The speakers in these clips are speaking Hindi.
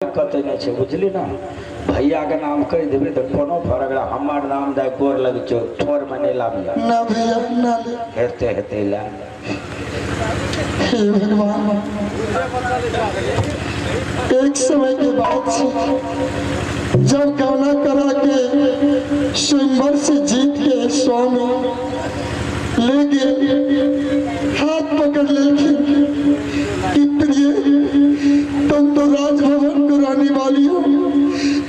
कते नहीं छे बुझली ना। भैया के नाम कह देबे तो कोनो फरक ना। हमार नाम दे गोर लग छो ठोर मने लाबिया ना भैया ना ले हेते हेते ला। हे भगवान, एक समय के बाद से जब गाना करा के स्वयंवर से जीत के स्वामी ले गए, हाथ पकड़ लेके कि प्रिय तुम तो राजभवन को रहने वाली हो,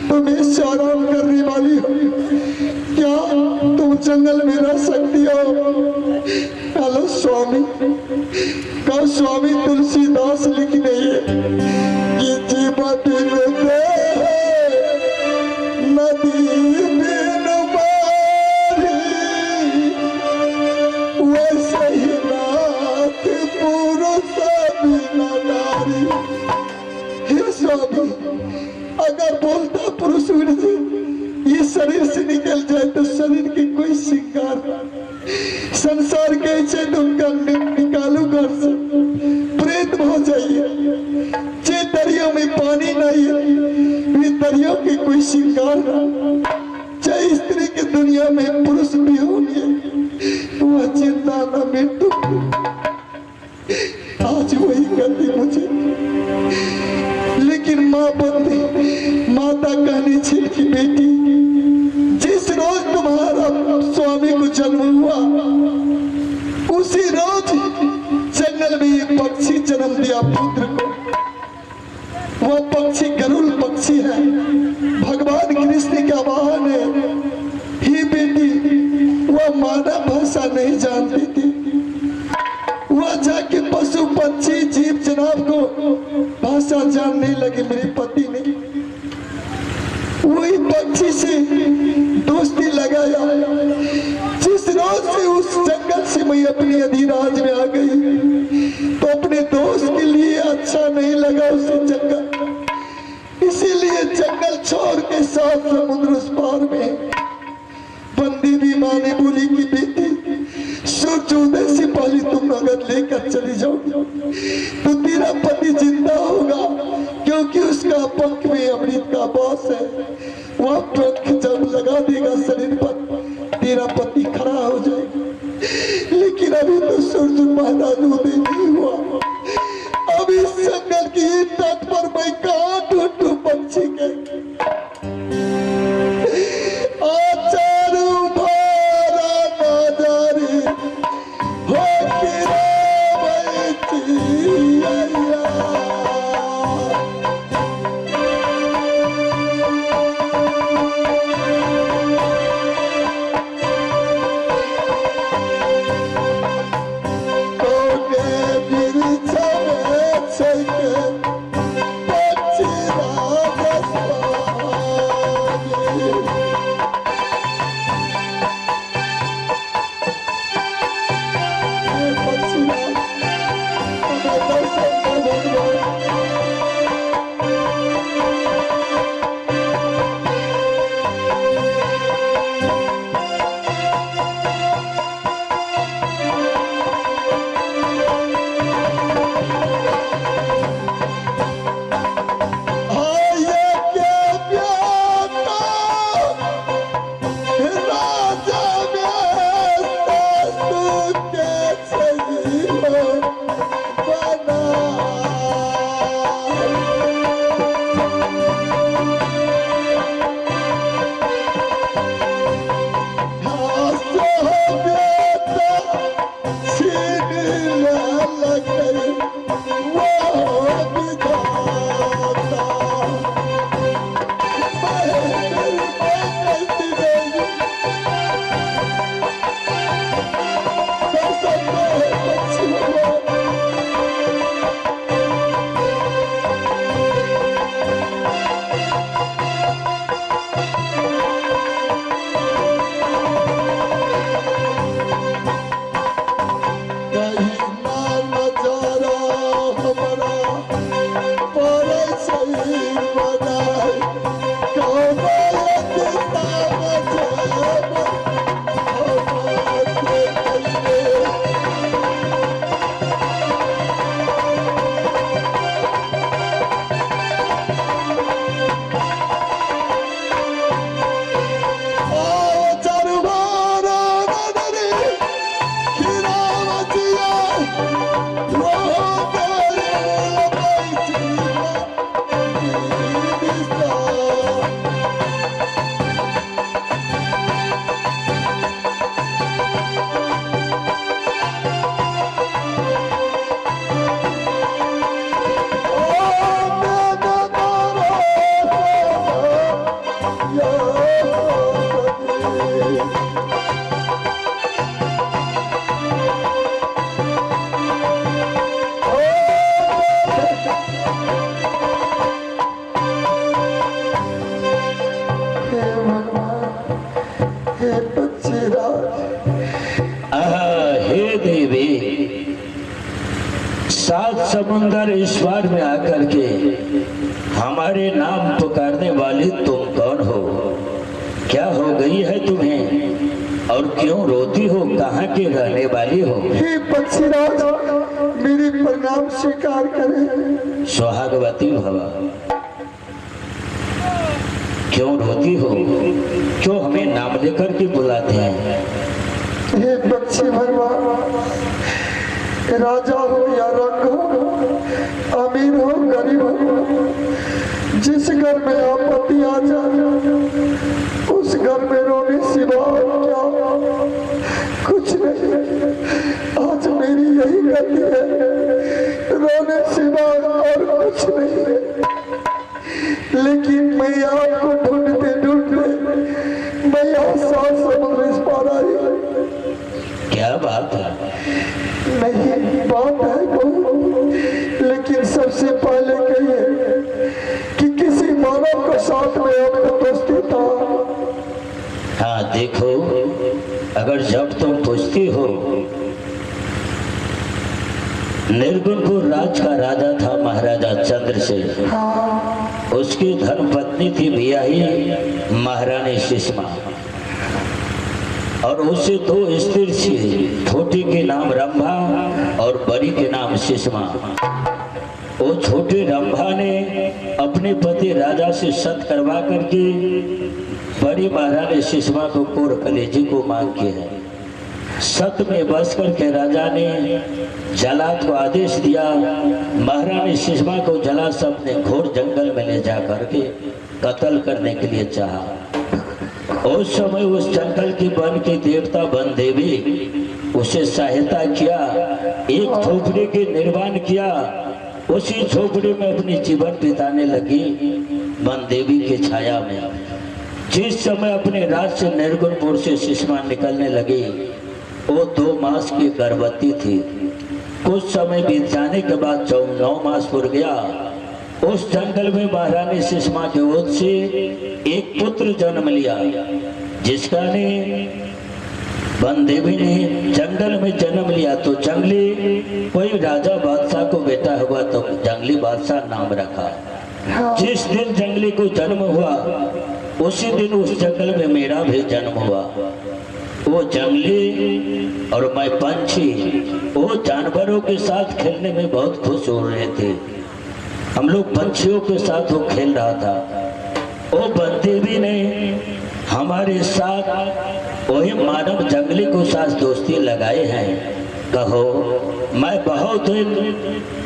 तुम इससे आराम करने वाली हो, क्या तुम जंगल में रह सकती हो? हेलो स्वामी, का स्वामी तुलसीदास लिख रही है कि जीवत नदी बिन पारी वैसे ही नाथ पुरुष बिना नारी। हे स्वामी, अगर बोलता पुरुष से ये शरीर से निकल जाए तो शरीर के कोई श्रृंगार, संसार कैसे तुमका निकालू घर से, प्रेत हो जाइए। जे दरियों में पानी नहीं है, वे दरियों के कोई श्रृंगार ना। चाहे स्त्री की दुनिया में पुरुष भी होंगे, वह चिंता न मृत्यु। आज वही कहती मुझे, लेकिन माँ बंदी माता कहनी थी कि बेटी, जिस रोज तुम्हारा स्वामी को जन्म हुआ उसी रोज जंगल में एक पक्षी जन्म दिया पुत्र को। वह पक्षी गरुड़ पक्षी है, भगवान कृष्ण का वाहन है। ही बेटी, वह मानव भाषा नहीं जानती थी, वह जाके पशु पक्षी जीव जनाब को भाषा जानने लगे। मेरे पति ने वही पक्षी से दोस्ती लगाया। जिस रोज से उस जंगल से मैं अपने अधिराज में आ गई तो अपने दोस्त के लिए अच्छा नहीं लगा उसे जंगल, इसीलिए जंगल छोड़ के साथ समुद्र उस पार में बंदी भी माँ ने बोली कि बेटी, सूर्य उदय से पहले तुम अगर लेकर चली जाओगी तो तेरा पति जिंदा होगा, क्योंकि उसका पंख में अमृत का वास है। वह पंख जब लगा देगा शरीर पर, तेरा पति खड़ा हो जाएगा। लेकिन अभी तो सूर्य महाराज उदय नहीं हुआ। अब इस जंगल की तट पर मैं कहाँ ढूंढूं पक्षी के? समुंदर इस पार में आकर के हमारे नाम पुकारने वाली तुम कौन हो? क्या हो गई है तुम्हें और क्यों रोती हो? कहाँ की रहने वाली हो? हे पक्षीराज, मेरी प्रणाम स्वीकार करें। सुहागवती भवा, क्यों रोती हो? क्यों हमें नाम लेकर के बुलाते हैं? हे पक्षी भगवान, राजा हो या रंग हो, अमीर हो गरीब हो, जिस घर में आपत्ति आ जाए उस घर में रोने सिवा और क्या कुछ नहीं। आज मेरी यही गलती है, रोने सिवा और कुछ नहीं है। लेकिन मैं आपको ढूंढते ढूंढते मैं यहाँ 7 समुद्र इस पार आई। क्या बात है? नहीं, बात है कोई, लेकिन सबसे पहले कहिए कि किसी मानव को साथ में आपको दोस्ती था? हाँ देखो, अगर जब तुम पूछती हो, निर्गुणपुर राज का राजा था महाराजा चंद्रसेन। हाँ। उसकी धर्मपत्नी थी बियाही महारानी सुषमा, और उससे 2 स्त्री थी, छोटी के नाम रंभा और बड़ी के नाम सुषमा। वो छोटी रंभा ने अपने पति राजा से सत करवा करके बड़ी महारानी सुषमा को कोर कलेजी को मांग के है। सत में बस करके राजा ने जलाद को आदेश दिया। महारानी सुषमा को जलाद से अपने घोर जंगल में ले जा करके कत्ल करने के लिए चाहा। उस समय उस जंगल के वन के देवता वन देवी उसे सहायता किया, एक झोपड़ी के निर्माण किया। उसी झोपड़ी में अपनी जीवन बिताने लगी वन देवी के छाया में। जिस समय अपने राज से निर्गुणपुर से सुषमा निकलने लगी, वो 2 मास की गर्भवती थी। कुछ समय बीत जाने के बाद 9 मास पूर गया। उस जंगल में महारानी सुषमा के ओर से एक पुत्र जन्म लिया, जिसका ने वन देवी ने जंगल में जन्म लिया। तो जंगली कोई राजा बादशाह को बेटा हुआ तो जंगली बादशाह नाम रखा। जिस दिन जंगली को जन्म हुआ उसी दिन उस जंगल में मेरा भी जन्म हुआ। वो जंगली और मैं पंछी, वो जानवरों के साथ खेलने में बहुत खुश हो रहे थे। हम लोग पंछियों के साथ वो खेल रहा था। वो बनदेवी ने हमारे साथ वही मानव जंगली को साथ दोस्ती लगाए हैं। कहो, मैं बहुत दिन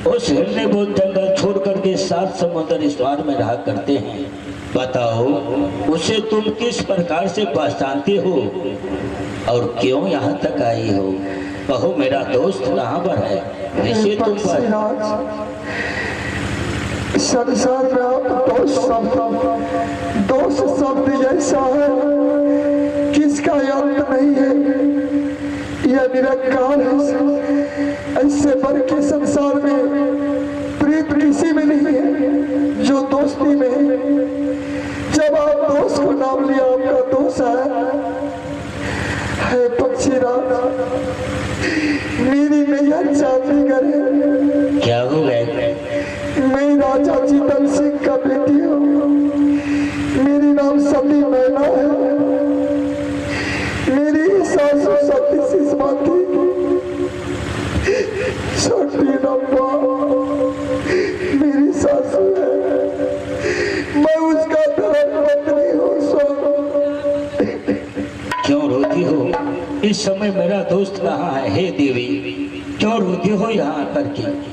उस हिरने बोल जंगल छोड़ करके 7 समुद्र इस पार में रहा करते हैं। बताओ, उसे तुम किस प्रकार से पहचानती हो और क्यों यहाँ तक आई हो? कहो, मेरा दोस्त कहाँ पर है? इसे तुम संसार में आप दोस्त शब्द ऐसा है किसका अंत नहीं है, यह निरंकार है। ऐसे भर के संसार में प्रीत किसी में नहीं है जो दोस्ती में है। जब आप दोस्त को नाम लिया, आपका दोस्त है पक्षीराज, मेरी नैया चांदी करे। क्या हो गए? मैं राजा जीतन सिंह का बेटी हूँ। मेरी नाम सती मैना है। मेरी सासू सती सुषमा थी। छोटी रंभा मेरी सासू है। मैं उसका धर्मपत्नी हूँ। क्यों रोती हो? इस समय मेरा दोस्त कहाँ है? हे देवी, क्यों रोती हो यहाँ आकर के?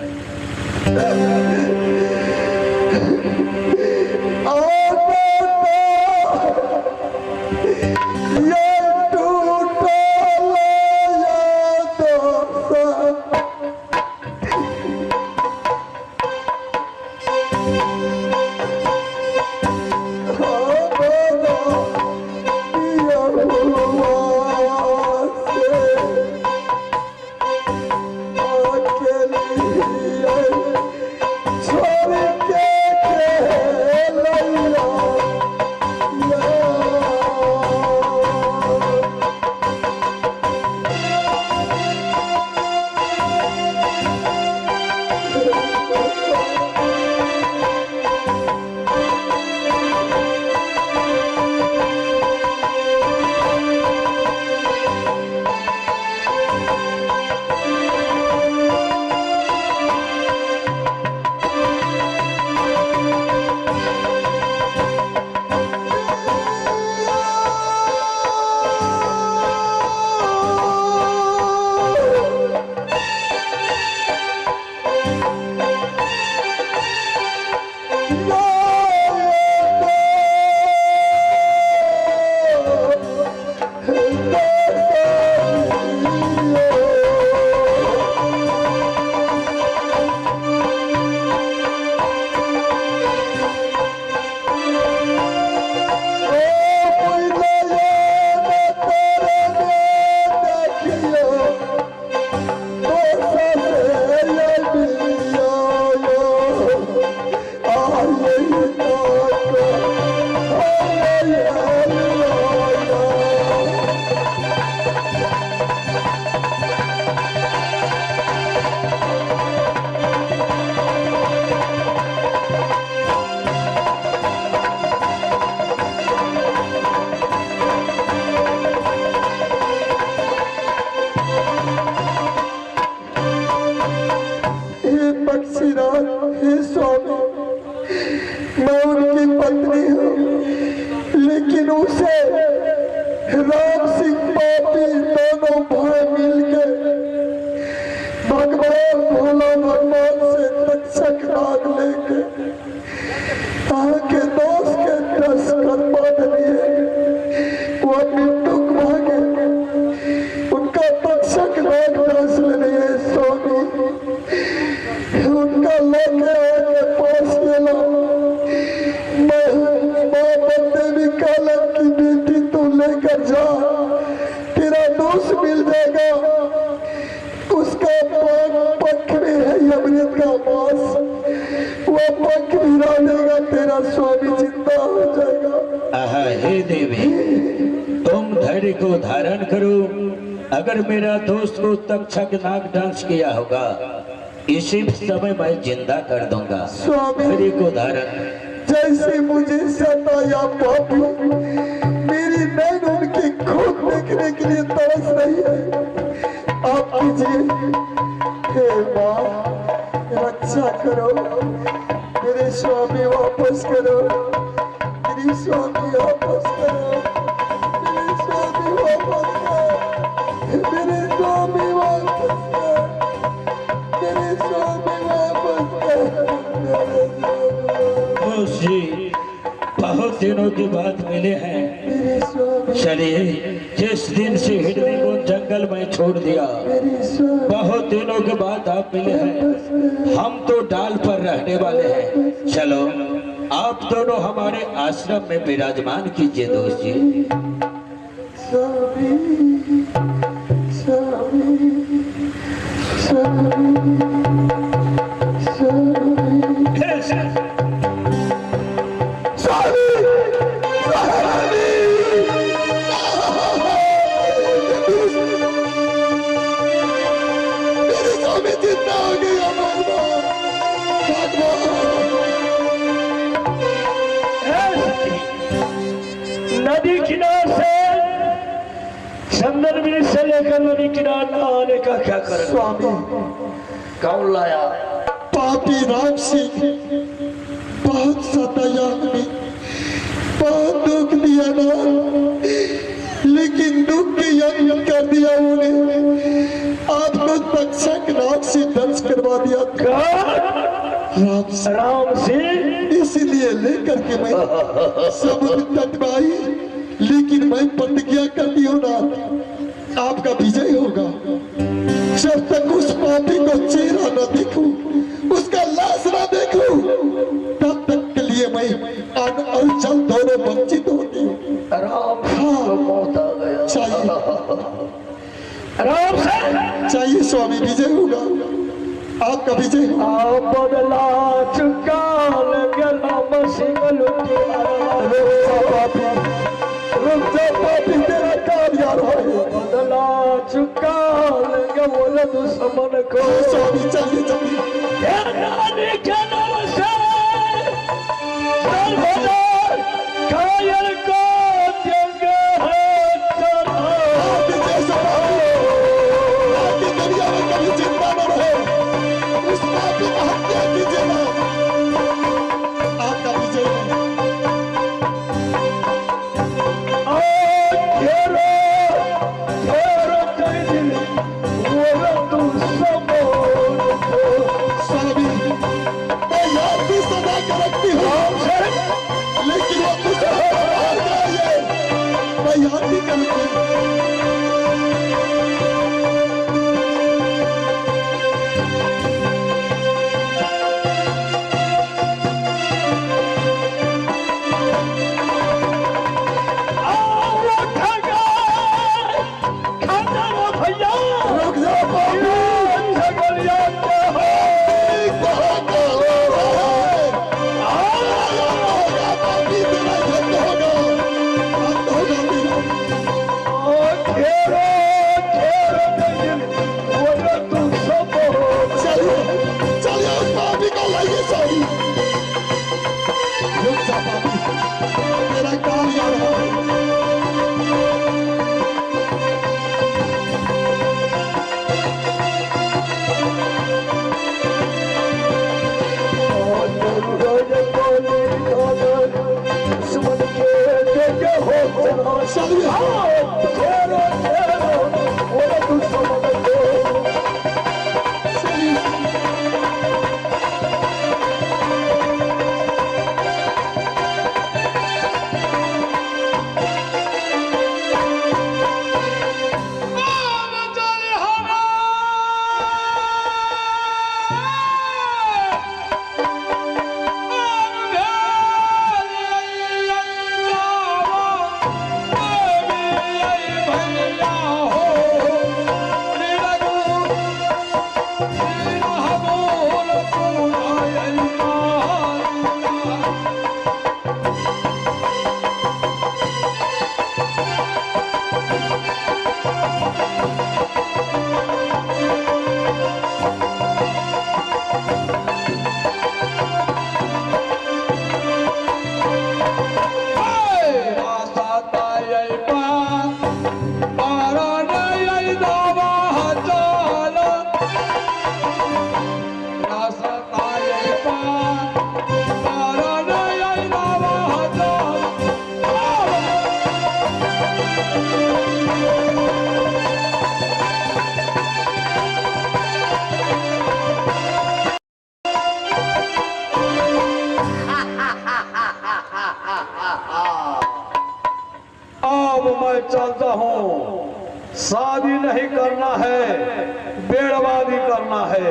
पत्नी हूँ, लेकिन उसे राम सिंह पापी दोनों भाई मिलकर भगवान भोला भगवान से तक्षक नाग लेके आके दोस्त के 10 कदमा दिए, वो मृत्युक भागे। उनका तक्षक नाग दस लिए स्वामी, उनका लेके आके पास गेला। माँ देवी कालम की बेटी तू लेकर जा, तेरा दोस्त मिल जाएगा। उसका पंख में है अमृत का मांस, वो पंख भिरा देगा, तेरा स्वामी जिंदा हो जाएगा। आहा, हे देवी, तुम धैर्य को धारण करो। अगर मेरा दोस्त को तक्षक नाग डांस किया होगा, इसी समय मैं जिंदा कर दूंगा। स्वामी, धैर्य को धारण। जैसे मुझे सताया पापी, मेरी नैन उनकी खोट देखने के लिए तरस रही है। आप कीजिए, हे माँ, रक्षा करो, मेरे स्वामी वापस करो, मेरी स्वामी वापस करो, मेरे स्वामी वापस करो, मेरे स्वामी वापस करो, मेरे स्वामी वापस करो। जी, बहुत दिनों के बाद मिले हैं। मेरे स्वामी, चलिए, जिस दिन से हिरनी को जंगल में छोड़ दिया, मेरे स्वामी, बहुत दिनों के बाद आप मिले हैं। हम तो डाल पर रहने वाले हैं। चलो, आप दोनों हमारे आश्रम में विराजमान कीजिए दोस्त जी। स्वामी, स्वामी, स्वामी, स्वामी, नदी किनार से चंदन मिल से लेकर नदी किनार आने का क्या कर स्वामी, कौन लाया? पापी राम सिंह बहुत सताया हमें, बहुत दुख दिया ना, लेकिन दुख के यज्ञ कर दिया उन्हें। आपको तक्षक नाग से दंश करवा दिया राम सिंह, इसलिए लेकर के मैं समुद्र तट में आई, लेकिन मैं प्रतिज्ञा करती हूँ ना, आपका विजय होगा। जब तक उस पापी को चेहरा न देखूं, उसका लाश न देखूं, तब तक के लिए मैं अन्न और जल दोनों वंचित होती हूँ। राम को मौत आ गया। राम से चाहिए स्वामी, विजय होगा, आपका विजय होगा। बदला चुका राम सिंह लुटी रुक जा पापी, तेरा काम यार है। बदला चुका बोले दुश्मन को। स्वामी चाहिए जल्दी। कायल को जंग है विजय से आपकी दुनिया में कभी चिंता न रहे, उस पापी को हत्या कीजिए ना, आपका विजय है। स्वामी, मैं याद भी सदा कर रखती हूँ, लेकिन वो मुझसे हार जाइए, मैं याद भी करती हूँ। रुक जाओ पापी, तेरा काम यार है। तेरो तेरो तेरो बोले दुश्मन को चलता हूँ, शादी नहीं करना है, बेड़वादी करना है,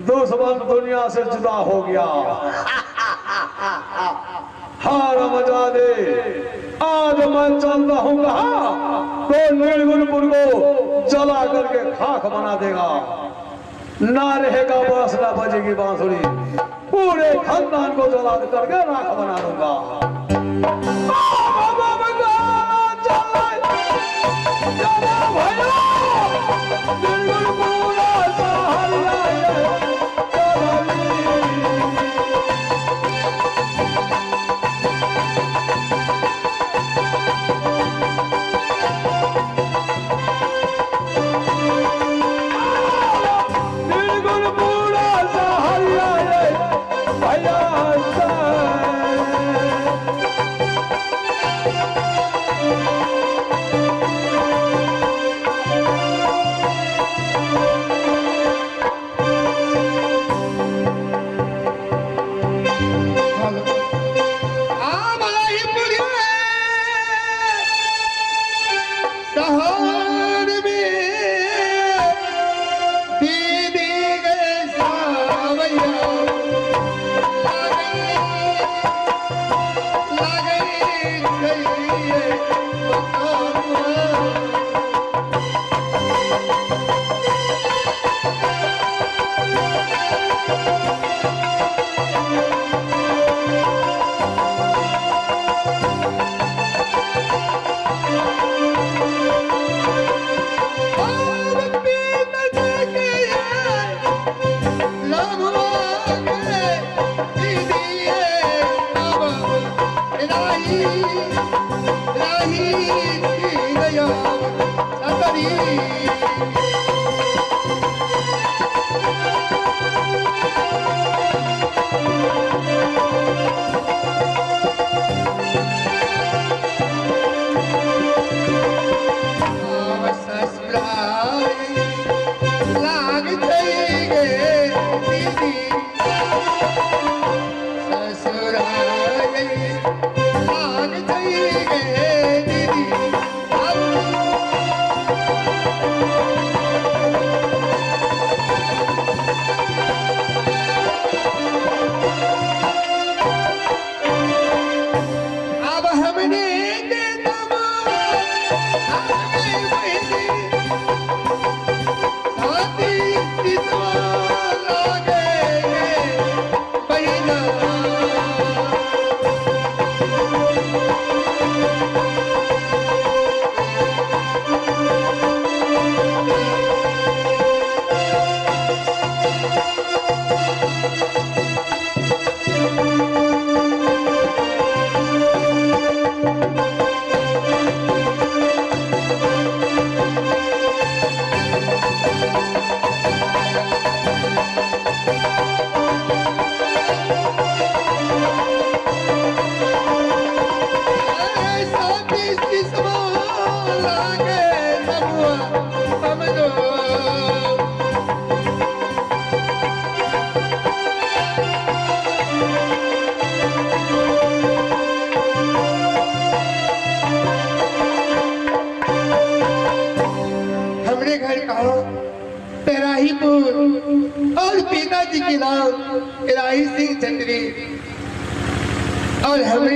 दुश्मन दुनिया से जुदा हो गया। हाँ रमजादे, आज मैं चलता हूँ कहाँ तो नीलगुणपुर को जला करके खाक बना देगा, ना रहेगा बस ना बजेगी बांसुरी, पूरे खानदान को जला करके राख बना दूंगा। मीना जी की नाम राही सिंह चंद्री और हमें